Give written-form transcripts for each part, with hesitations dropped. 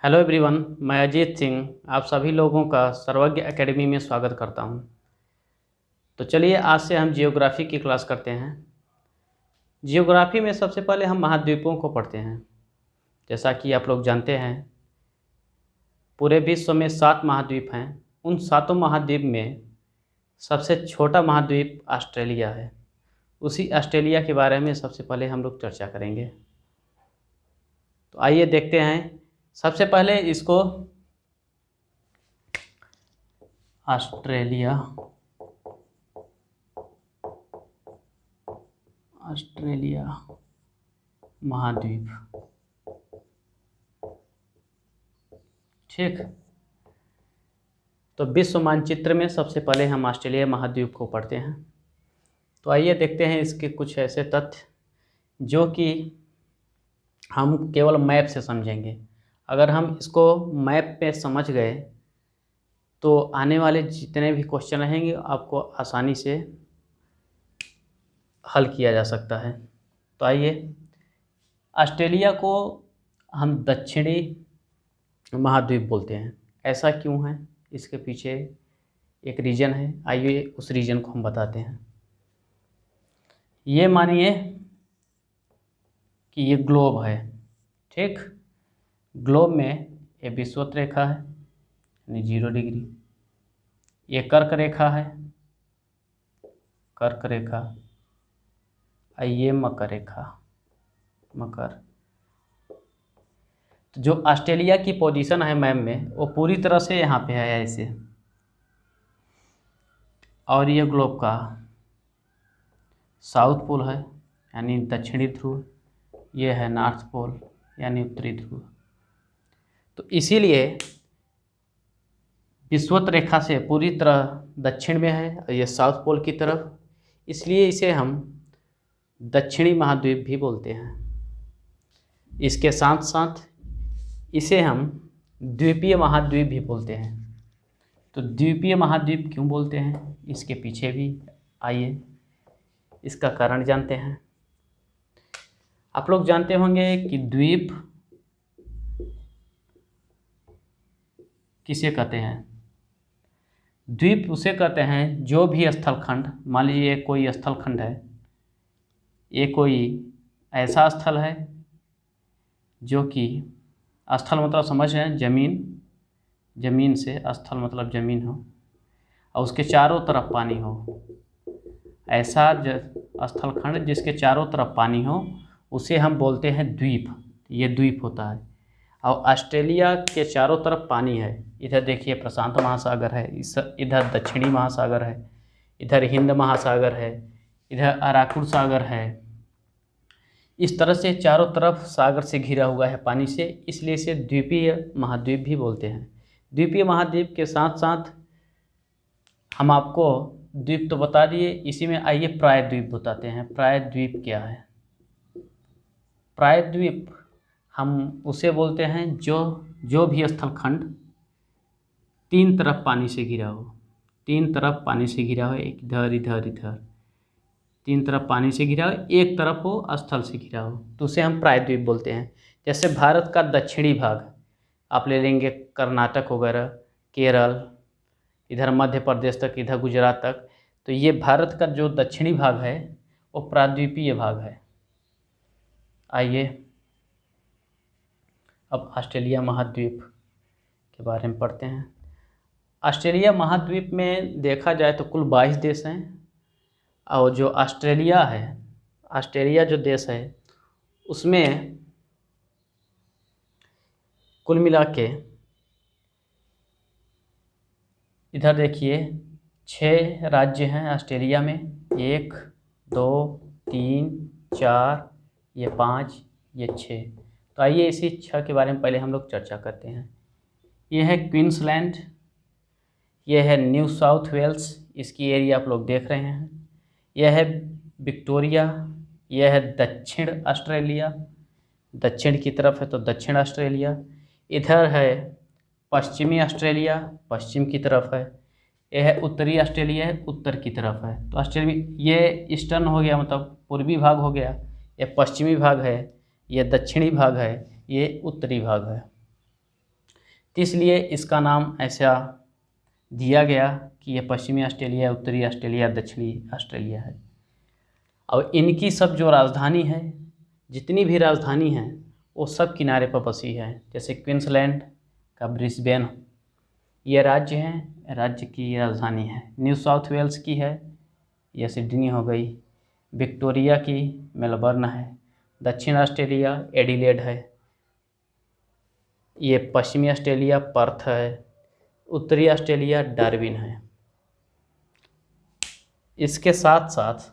Hello everyone, मैं अजीत सिंह आप सभी लोगों का सर्वज्ञ एकेडमी में स्वागत करता हूं। तो चलिए आज से हम जियोग्राफी की क्लास करते हैं। जियोग्राफी में सबसे पहले हम महाद्वीपों को पढ़ते हैं। जैसा कि आप लोग जानते हैं, पूरे विश्व में 7 महाद्वीप हैं। उन 7 महाद्वीप में सबसे छोटा महाद्वीप ऑस्ट्रेलिया है। उसी ऑस्ट्रेलिया के बारे में सबसे पहले हम लोग चर्चा करेंगे। तो आइए देखते हैं। सबसे पहले इसको ऑस्ट्रेलिया महाद्वीप, ठीक। तो विश्व मानचित्र में सबसे पहले हम ऑस्ट्रेलिया महाद्वीप को पढ़ते हैं। तो आइए देखते हैं इसके कुछ ऐसे तथ्य जो कि हम केवल मैप से समझेंगे। अगर हम इसको मैप पे समझ गए तो आने वाले जितने भी क्वेश्चन रहेंगे आपको आसानी से हल किया जा सकता है। तो आइए, ऑस्ट्रेलिया को हम दक्षिणी महाद्वीप बोलते हैं। ऐसा क्यों है, इसके पीछे एक रीजन है। आइए उस रीजन को हम बताते हैं। ये मानिए कि ये ग्लोब है, ठीक। ग्लोब में ये विषुवत रेखा है यानी 0 डिग्री, ये कर्क रेखा है, कर्क रेखा, और ये मकर रेखा, मकर। तो जो ऑस्ट्रेलिया की पोजीशन है मैप में वो पूरी तरह से यहाँ पे है ऐसे। और ये ग्लोब का साउथ पोल है यानी दक्षिणी ध्रुव, ये है नॉर्थ पोल यानी उत्तरी ध्रुव। तो इसीलिए विषुवत रेखा से पूरी तरह दक्षिण में है और ये साउथ पोल की तरफ, इसलिए इसे हम दक्षिणी महाद्वीप भी बोलते हैं। इसके साथ साथ इसे हम द्वीपीय महाद्वीप भी बोलते हैं। तो द्वीपीय महाद्वीप क्यों बोलते हैं, इसके पीछे भी आइए इसका कारण जानते हैं। आप लोग जानते होंगे कि द्वीप किसे कहते हैं। द्वीप उसे कहते हैं जो भी स्थलखंड, मान लीजिए कोई स्थलखंड है, ये कोई ऐसा स्थल है जो कि स्थल मतलब समझ रहे हैं, जमीन, जमीन से स्थल मतलब जमीन हो और उसके चारों तरफ पानी हो। ऐसा स्थलखंड जिसके चारों तरफ पानी हो उसे हम बोलते हैं द्वीप। ये द्वीप होता है। और ऑस्ट्रेलिया के चारों तरफ पानी है। इधर देखिए प्रशांत महासागर है, इधर दक्षिणी महासागर है, इधर हिंद महासागर है, इधर अराकुर सागर है। इस तरह से चारों तरफ सागर से घिरा हुआ है पानी से, इसलिए इसे द्वीपीय महाद्वीप भी बोलते हैं। द्वीपीय महाद्वीप के साथ साथ हम आपको द्वीप तो बता दिए, इसी में आइए प्रायद्वीप बताते हैं। प्रायद्वीप क्या है। प्रायद्वीप हम उसे बोलते हैं जो भी स्थलखंड 3 तरफ पानी से घिरा हो, 3 तरफ पानी से घिरा हो, इधर इधर इधर 3 तरफ पानी से घिरा हो, एक तरफ हो स्थल से घिरा हो, तो उसे हम प्रायद्वीप बोलते हैं। जैसे भारत का दक्षिणी भाग आप ले लेंगे, कर्नाटक वगैरह, केरल, इधर मध्य प्रदेश तक, इधर गुजरात तक, तो ये भारत का जो दक्षिणी भाग है वो प्रायद्वीपीय भाग है। आइए अब ऑस्ट्रेलिया महाद्वीप के बारे में पढ़ते हैं। ऑस्ट्रेलिया महाद्वीप में देखा जाए तो कुल 22 देश हैं। और जो ऑस्ट्रेलिया है, ऑस्ट्रेलिया जो देश है उसमें कुल मिला के इधर देखिए 6 राज्य हैं ऑस्ट्रेलिया में। 1 2 3 4, ये 5, ये 6। तो आइए इसी 6 के बारे में पहले हम लोग चर्चा करते हैं। ये है क्वींसलैंड, ये है न्यू साउथ वेल्स, इसकी एरिया आप लोग देख रहे हैं। यह है विक्टोरिया, यह है दक्षिण ऑस्ट्रेलिया, दक्षिण की तरफ है तो दक्षिण ऑस्ट्रेलिया। इधर है पश्चिमी ऑस्ट्रेलिया, पश्चिम की तरफ है। यह है उत्तरी ऑस्ट्रेलिया, है उत्तर की तरफ है। तो ऑस्ट्रेलिया ये ईस्टर्न हो गया, मतलब पूर्वी भाग हो गया। ये पश्चिमी भाग है, ये दक्षिणी भाग है, ये उत्तरी भाग है। तो इसलिए इसका नाम ऐसा दिया गया कि यह पश्चिमी ऑस्ट्रेलिया, उत्तरी ऑस्ट्रेलिया, दक्षिणी ऑस्ट्रेलिया है। और इनकी सब जो राजधानी है, जितनी भी राजधानी हैं वो सब किनारे पर बसी है। जैसे क्वींसलैंड का ब्रिस्बेन ये राज्य है, राज्य की राजधानी है। न्यू साउथ वेल्स की है, यह सिडनी हो गई। विक्टोरिया की मेलबर्न है। दक्षिण ऑस्ट्रेलिया एडिलेड है। ये पश्चिमी ऑस्ट्रेलिया पर्थ है। उत्तरी ऑस्ट्रेलिया डार्विन है। इसके साथ साथ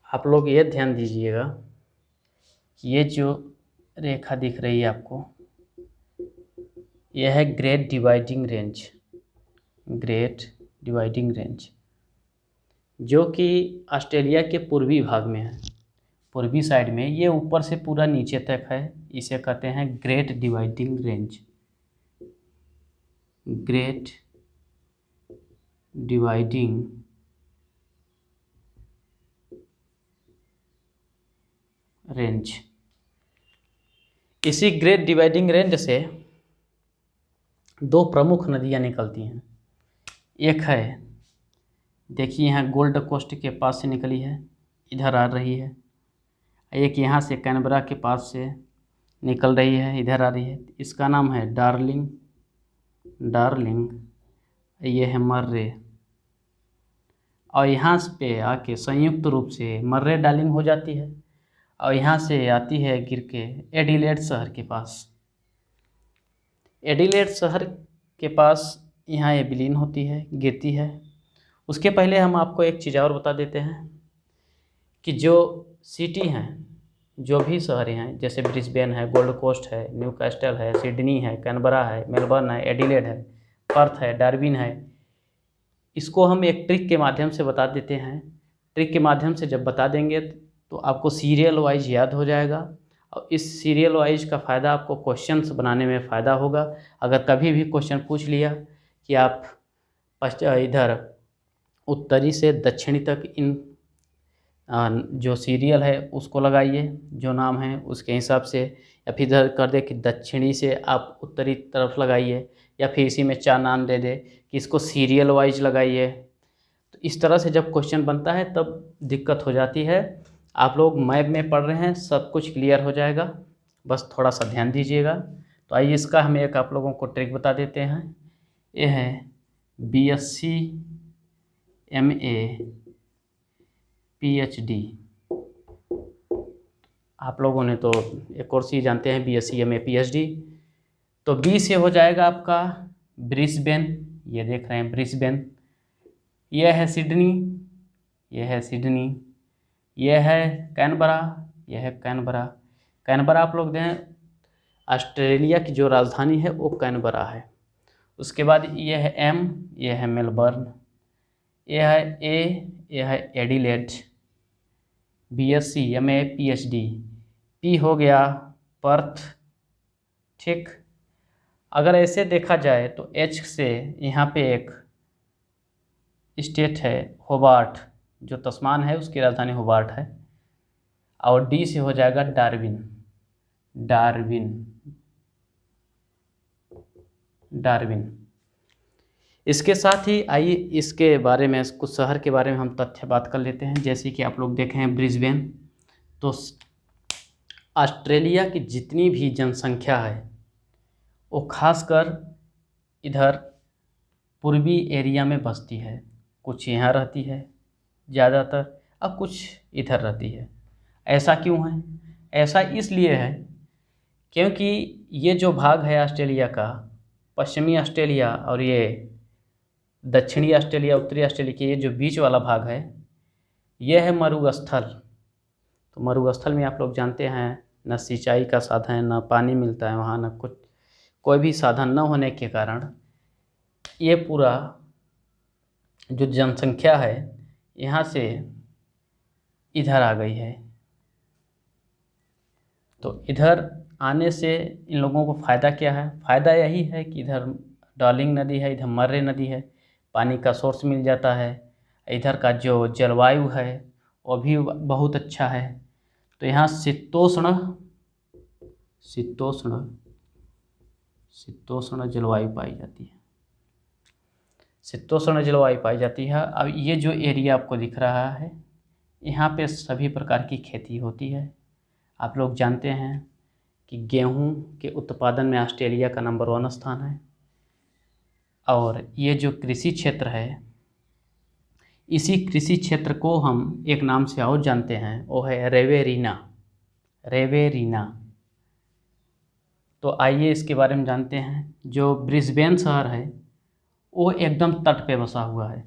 आप लोग ये ध्यान दीजिएगा कि ये जो रेखा दिख रही है आपको, यह है great dividing range. Great dividing range जो कि ऑस्ट्रेलिया के पूर्वी भाग में है, पूर्वी साइड में। ये ऊपर से पूरा नीचे तक है, इसे कहते हैं great dividing range. Great dividing range. इसी ग्रेट डिवाइडिंग रेंज से दो प्रमुख नदियाँ निकलती हैं। एक है, देखिए यहाँ गोल्ड कोस्ट के पास से निकली है, इधर आ रही है। एक यहाँ से कैनबरा के पास से निकल रही है, इधर आ रही है। इसका नाम है डार्लिंग। ये है मर्रे। और यहाँ पे आके संयुक्त रूप से मर्रे डार्लिंग हो जाती है और यहाँ से आती है गिर के एडिलेड शहर के पास। एडिलेड शहर के पास यहाँ ये विलीन होती है, गिरती है। उसके पहले हम आपको एक चीज़ और बता देते हैं कि जो सिटी हैं, जो भी शहर हैं, जैसे ब्रिस्बेन है, गोल्ड कोस्ट है, न्यूकास्टल है, सिडनी है, कैनबरा है, मेलबर्न है, एडिलेड है, पर्थ है, डार्विन है, इसको हम एक ट्रिक के माध्यम से बता देते हैं। ट्रिक के माध्यम से जब बता देंगे तो आपको सीरियल वाइज याद हो जाएगा और इस सीरियल वाइज का फ़ायदा आपको क्वेश्चंस बनाने में फ़ायदा होगा। अगर कभी भी क्वेश्चन पूछ लिया कि आप इधर उत्तरी से दक्षिणी तक इन जो सीरियल है उसको लगाइए, जो नाम है उसके हिसाब से, या फिर इधर कर दे कि दक्षिणी से आप उत्तरी तरफ लगाइए, या फिर इसी में 4 नाम दे दे कि इसको सीरियल वाइज लगाइए। तो इस तरह से जब क्वेश्चन बनता है तब दिक्कत हो जाती है। आप लोग मैप में पढ़ रहे हैं, सब कुछ क्लियर हो जाएगा, बस थोड़ा सा ध्यान दीजिएगा। तो आइए इसका हम एक आप लोगों को ट्रिक बता देते हैं। ये है BSc MA PhD। आप लोगों ने तो एक और चीज़ जानते हैं, BSc MA PhD। तो बी से हो जाएगा आपका ब्रिस्बेन, ये देख रहे हैं ब्रिस्बेन। यह है सिडनी, यह है सिडनी। यह है कैनबरा, यह है कैनबरा। कैनबरा आप लोग दें, ऑस्ट्रेलिया की जो राजधानी है वो कैनबरा है। उसके बाद यह है M, यह है मेलबर्न। यह है A, यह है Adelaide. BSc MA PhD। P हो गया पर्थ, ठीक। अगर ऐसे देखा जाए तो H से यहाँ पे एक स्टेट है होबार्ट, जो तस्मान है उसकी राजधानी होबार्ट है। और D से हो जाएगा डार्विन। इसके साथ ही आइए इसके बारे में, कुछ शहर के बारे में हम तथ्य बात कर लेते हैं। जैसे कि आप लोग देखें हैं ब्रिस्बेन, तो ऑस्ट्रेलिया की जितनी भी जनसंख्या है वो खासकर इधर पूर्वी एरिया में बसती है। कुछ यहाँ रहती है ज़्यादातर, और कुछ इधर रहती है। ऐसा क्यों है? ऐसा इसलिए है क्योंकि ये जो भाग है ऑस्ट्रेलिया का, पश्चिमी ऑस्ट्रेलिया और ये दक्षिणी ऑस्ट्रेलिया, उत्तरी ऑस्ट्रेलिया के ये जो बीच वाला भाग है, ये है मरुस्थल। तो मरुस्थल में आप लोग जानते हैं न सिंचाई का साधन, न पानी मिलता है वहाँ, न कुछ कोई भी साधन न होने के कारण ये पूरा जो जनसंख्या है यहाँ से इधर आ गई है। तो इधर आने से इन लोगों को फ़ायदा क्या है? फ़ायदा यही है कि इधर डार्लिंग नदी है, इधर मर्रे नदी है, पानी का सोर्स मिल जाता है। इधर का जो जलवायु है वो भी बहुत अच्छा है। तो यहाँ शीतोष्ण शीतोष्ण जलवायु पाई जाती है। शीतोष्ण जलवायु पाई जाती है। अब ये जो एरिया आपको दिख रहा है, यहाँ पे सभी प्रकार की खेती होती है। आप लोग जानते हैं कि गेहूं के उत्पादन में ऑस्ट्रेलिया का नंबर 1 स्थान है। और ये जो कृषि क्षेत्र है, इसी कृषि क्षेत्र को हम एक नाम से और जानते हैं, वो है रेवेरिना। तो आइए इसके बारे में जानते हैं। जो ब्रिस्बेन शहर है वो एकदम तट पे बसा हुआ है।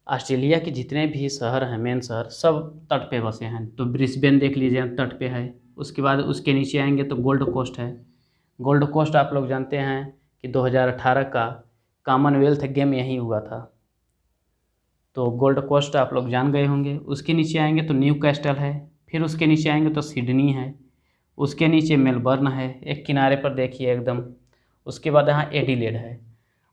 ऑस्ट्रेलिया के जितने भी शहर हैं, मेन शहर, सब तट पे बसे हैं। तो ब्रिस्बेन देख लीजिए, तट पे है। उसके बाद उसके नीचे आएंगे तो गोल्ड कोस्ट है। गोल्ड कोस्ट आप लोग जानते हैं कि 2018 का कॉमनवेल्थ गेम यहीं हुआ था, तो गोल्ड कोस्ट आप लोग जान गए होंगे। उसके नीचे आएंगे तो न्यू कैस्टल है। फिर उसके नीचे आएंगे तो सिडनी है। उसके नीचे मेलबर्न है, एक किनारे पर देखिए एकदम। उसके बाद यहाँ एडिलेड है।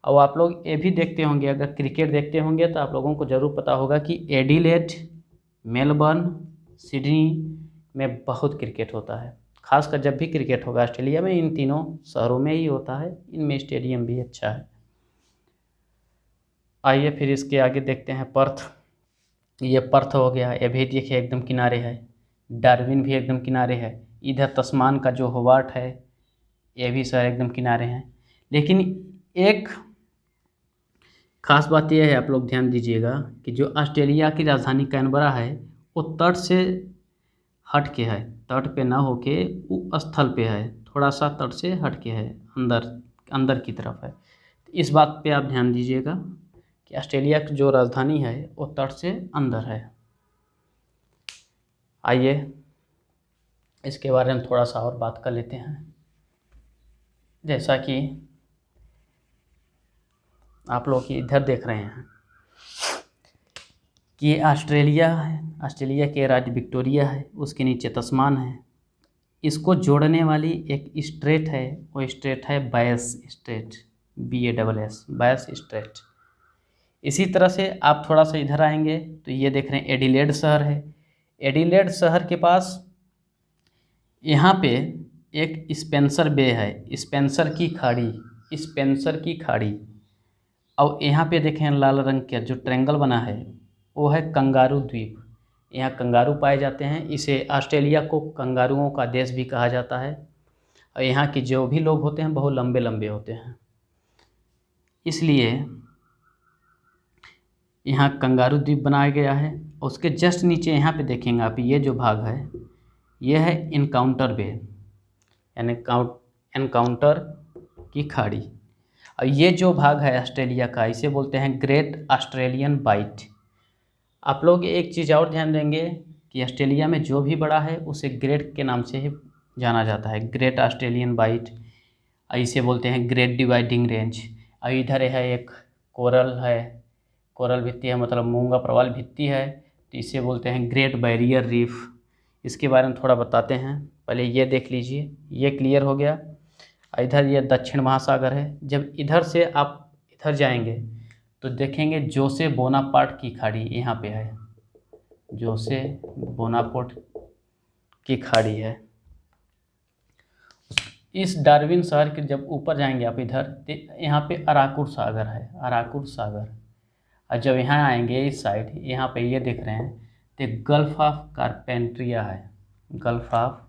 और आप लोग ये भी देखते होंगे, अगर क्रिकेट देखते होंगे तो आप लोगों को ज़रूर पता होगा कि एडिलेड, मेलबर्न, सिडनी में बहुत क्रिकेट होता है। खासकर जब भी क्रिकेट होगा ऑस्ट्रेलिया में, इन तीनों शहरों में ही होता है। इनमें स्टेडियम भी अच्छा है। आइए फिर इसके आगे देखते हैं पर्थ। ये पर्थ हो गया, ये भी देखिए एकदम किनारे है। डार्विन भी एकदम किनारे है। इधर तस्मान का जो होबार्ट है, ये भी शहर एकदम किनारे हैं। लेकिन एक खास बात यह है, आप लोग ध्यान दीजिएगा कि जो ऑस्ट्रेलिया की राजधानी कैनबरा है वो तट से हट के है। तट पे ना होके वो स्थल पे है, थोड़ा सा तट से हट के है, अंदर की तरफ है। इस बात पे आप ध्यान दीजिएगा कि ऑस्ट्रेलिया की जो राजधानी है वो तट से अंदर है। आइए इसके बारे में थोड़ा सा और बात कर लेते हैं। जैसा कि आप लोग इधर देख रहे हैं कि ऑस्ट्रेलिया है, ऑस्ट्रेलिया के राज्य विक्टोरिया है, उसके नीचे तस्मान है। इसको जोड़ने वाली एक स्ट्रेट है, वो स्ट्रेट है बैस स्ट्रेट, BASS, बैस स्ट्रेट। इसी तरह से आप थोड़ा सा इधर आएंगे तो ये देख रहे हैं एडिलेड शहर है। एडिलेड शहर के पास यहाँ पे एक स्पेंसर बे है, स्पेंसर की खाड़ी। और यहाँ पे देखें लाल रंग का जो ट्रायंगल बना है वो है कंगारू द्वीप। यहाँ कंगारू पाए जाते हैं। इसे ऑस्ट्रेलिया को कंगारुओं का देश भी कहा जाता है। और यहाँ के जो भी लोग होते हैं बहुत लंबे लंबे होते हैं, इसलिए यहाँ कंगारू द्वीप बनाया गया है। उसके जस्ट नीचे यहाँ पे देखेंगे आप, ये जो भाग है ये है इनकाउंटर बे, यानी एनकाउंटर की खाड़ी। और ये जो भाग है ऑस्ट्रेलिया का, इसे बोलते हैं ग्रेट ऑस्ट्रेलियन बाइट। आप लोग एक चीज़ और ध्यान देंगे कि ऑस्ट्रेलिया में जो भी बड़ा है उसे ग्रेट के नाम से ही जाना जाता है, ग्रेट ऑस्ट्रेलियन बाइट। इसे बोलते हैं ग्रेट डिवाइडिंग रेंज। और इधर है एक कोरल भित्ति है, मतलब मूंगा प्रवाल भित्ति है, तो इसे बोलते हैं ग्रेट बैरियर रीफ। इसके बारे में थोड़ा बताते हैं। पहले ये देख लीजिए, ये क्लियर हो गया। इधर ये दक्षिण महासागर है। जब इधर से आप इधर जाएंगे तो देखेंगे जोसे बोनापार्ट की खाड़ी यहाँ पे है, जोसे बोनापार्ट की खाड़ी है। इस डार्विन शहर के जब ऊपर जाएंगे आप इधर, तो यहाँ पे अराकुर सागर है, अराकुर सागर। और जब यहाँ आएंगे इस साइड, यहाँ पे ये देख रहे हैं तो गल्फ ऑफ कारपेंट्रिया है, गल्फ ऑफ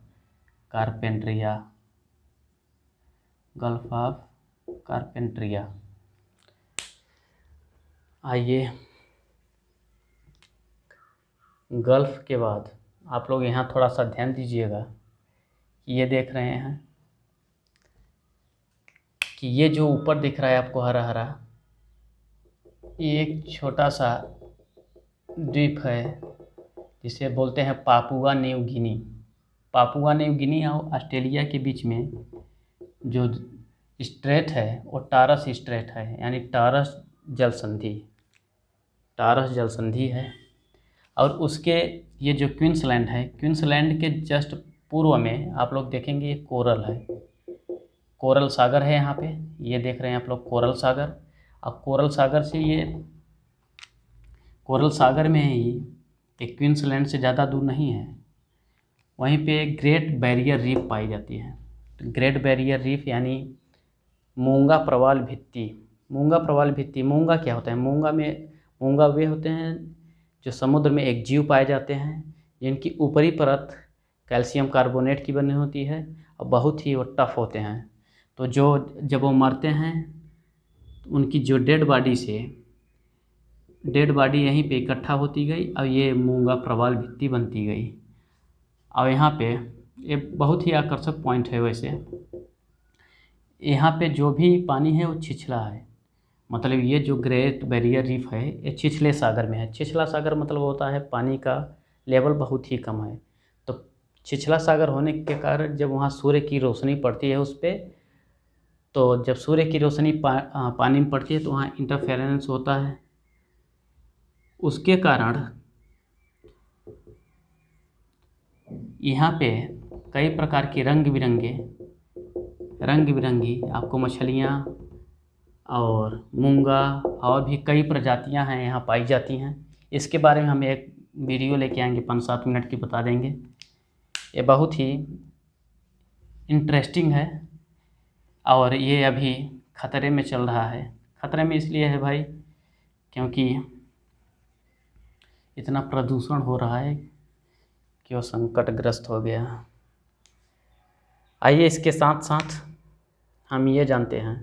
कारपेंट्रिया। आइए गल्फ के बाद आप लोग यहाँ थोड़ा सा ध्यान दीजिएगा कि ये देख रहे हैं कि ये जो ऊपर दिख रहा है आपको हरा हरा, ये एक छोटा सा द्वीप है जिसे बोलते हैं Papua New Guinea. Papua New Guinea और ऑस्ट्रेलिया के बीच में जो स्ट्रेट है वो टारस स्ट्रेट है, यानी टारस जल संधि है। और उसके ये जो क्वींसलैंड है, क्वींसलैंड के जस्ट पूर्व में आप लोग देखेंगे ये कोरल है, कोरल सागर है यहाँ पे। ये देख रहे हैं आप लोग कोरल सागर। और कोरल सागर से ये कोरल सागर में ही एक क्वींसलैंड से ज़्यादा दूर नहीं है, वहीं पे ग्रेट बैरियर रीफ पाई जाती है। ग्रेट बैरियर रीफ यानी मूंगा प्रवाल भित्ति। मूंगा प्रवाल भित्ति, मूंगा क्या होता है? मूंगा वे होते हैं जो समुद्र में एक जीव पाए जाते हैं जिनकी ऊपरी परत कैल्शियम कार्बोनेट की बनी होती है और बहुत ही वो टफ होते हैं। तो जब वो मरते हैं तो उनकी जो डेड बॉडी यहीं पे इकट्ठा होती गई और ये मूंगा प्रवाल भित्ति बनती गई। और यहाँ पे ये बहुत ही आकर्षक पॉइंट है। वैसे यहाँ पे जो भी पानी है वो छिछला है, मतलब ये जो ग्रेट बैरियर रीफ है ये छिछले सागर में है। छिछला सागर मतलब होता है पानी का लेवल बहुत ही कम है। तो छिछला सागर होने के कारण जब वहाँ सूर्य की रोशनी पड़ती है उस पर, तो जब सूर्य की रोशनी पानी में पड़ती है तो वहाँ इंटरफेरेंस होता है। उसके कारण यहाँ पे कई प्रकार की रंग बिरंगी आपको मछलियाँ और मूंगा और भी कई प्रजातियां हैं यहाँ पाई जाती हैं। इसके बारे में हम एक वीडियो लेके आएंगे 5-7 मिनट की, बता देंगे। ये बहुत ही इंटरेस्टिंग है और ये अभी ख़तरे में चल रहा है। ख़तरे में इसलिए है भाई क्योंकि इतना प्रदूषण हो रहा है कि वो संकटग्रस्त हो गया। आइए इसके साथ साथ हम ये जानते हैं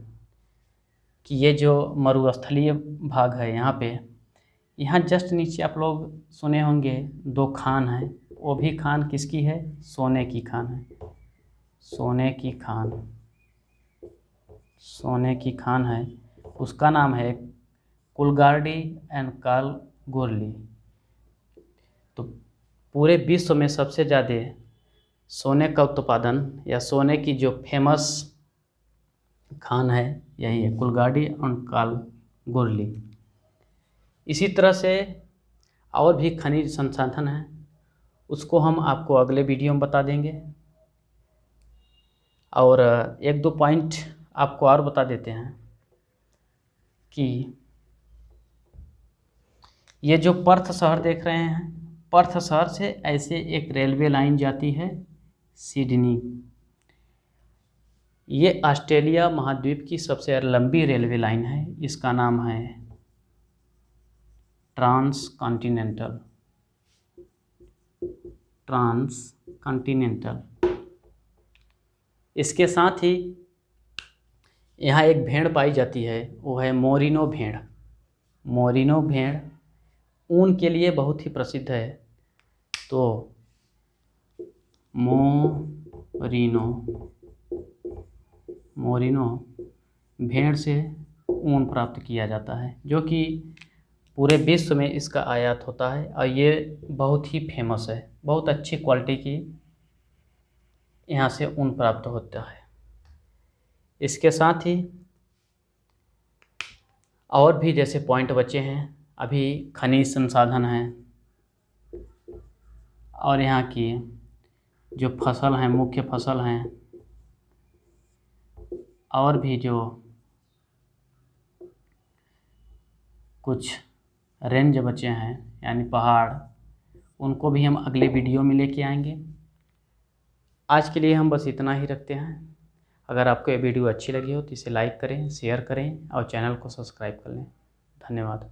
कि ये जो मरुस्थलीय भाग है यहाँ जस्ट नीचे आप लोग सुने होंगे 2 खान है। वो भी खान किसकी है? सोने की खान है। सोने की खान है। उसका नाम है कुलगार्डी एंड कालगोर्ली। तो पूरे विश्व में सबसे ज़्यादा सोने का उत्पादन या सोने की जो फेमस खान है यही है, कुलगार्डी और कालगोर्ली। इसी तरह से और भी खनिज संसाधन हैं, उसको हम आपको अगले वीडियो में बता देंगे। और 1-2 पॉइंट आपको और बता देते हैं कि ये जो पर्थ शहर देख रहे हैं, पर्थ शहर से ऐसे एक रेलवे लाइन जाती है सिडनी। ये ऑस्ट्रेलिया महाद्वीप की सबसे लंबी रेलवे लाइन है। इसका नाम है ट्रांसकॉन्टिनेंटल। इसके साथ ही यहाँ एक भेड़ पाई जाती है, वो है मोरिनो भेड़ ऊन के लिए बहुत ही प्रसिद्ध है। तो मोरिनो भेड़ से ऊन प्राप्त किया जाता है जो कि पूरे विश्व में इसका आयात होता है और ये बहुत ही फेमस है। बहुत अच्छी क्वालिटी की यहाँ से ऊन प्राप्त होता है। इसके साथ ही और भी जैसे पॉइंट बचे हैं, अभी खनिज संसाधन हैं और यहाँ की जो फसल हैं, मुख्य फसल हैं, और भी जो कुछ रेंज बचे हैं यानी पहाड़, उनको भी हम अगले वीडियो में लेके आएंगे। आज के लिए हम बस इतना ही रखते हैं। अगर आपको ये वीडियो अच्छी लगी हो तो इसे लाइक करें, शेयर करें और चैनल को सब्सक्राइब कर लें। धन्यवाद।